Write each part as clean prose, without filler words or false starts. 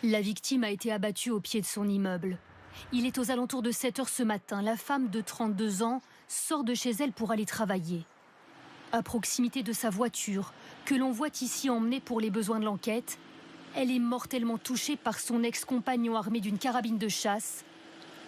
La victime a été abattue au pied de son immeuble. Il est aux alentours de 7 heures ce matin. La femme de 32 ans sort de chez elle pour aller travailler. À proximité de sa voiture, que l'on voit ici emmenée pour les besoins de l'enquête, elle est mortellement touchée par son ex-compagnon armé d'une carabine de chasse.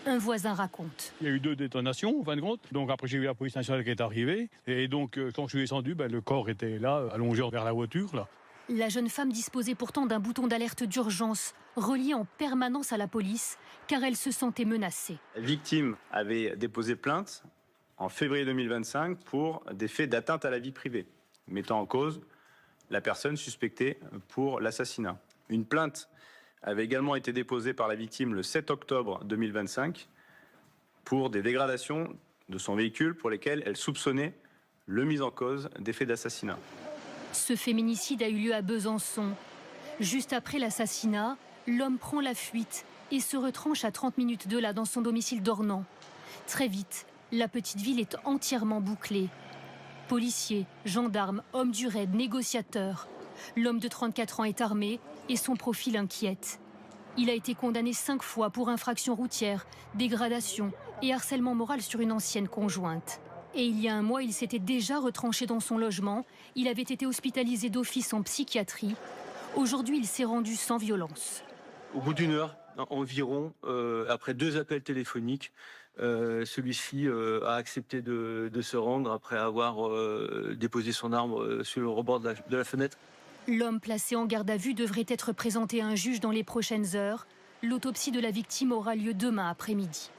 Un voisin raconte. Il y a eu 2 détonations, en fin de compte. Donc après, j'ai vu la police nationale qui est arrivée. Et donc, quand je suis descendu, le corps était là, allongé vers la voiture, là. La jeune femme disposait pourtant d'un bouton d'alerte d'urgence, relié en permanence à la police, car elle se sentait menacée. La victime avait déposé plainte en février 2025 pour des faits d'atteinte à la vie privée, mettant en cause la personne suspectée pour l'assassinat. Une plainte avait également été déposée par la victime le 7 octobre 2025 pour des dégradations de son véhicule pour lesquelles elle soupçonnait le mis en cause des faits d'assassinat. Ce féminicide a eu lieu à Besançon. Juste après l'assassinat, l'homme prend la fuite et se retranche à 30 minutes de là, dans son domicile d'Ornans. Très vite, la petite ville est entièrement bouclée. Policiers, gendarmes, hommes du raid, négociateurs. L'homme de 34 ans est armé et son profil inquiète. Il a été condamné 5 fois pour infraction routière, dégradation et harcèlement moral sur une ancienne conjointe. Et il y a un mois, il s'était déjà retranché dans son logement. Il avait été hospitalisé d'office en psychiatrie. Aujourd'hui, il s'est rendu sans violence. Au bout d'une heure environ, après 2 appels téléphoniques, celui-ci a accepté de se rendre après avoir déposé son arme sur le rebord de la fenêtre. L'homme placé en garde à vue devrait être présenté à un juge dans les prochaines heures. L'autopsie de la victime aura lieu demain après-midi.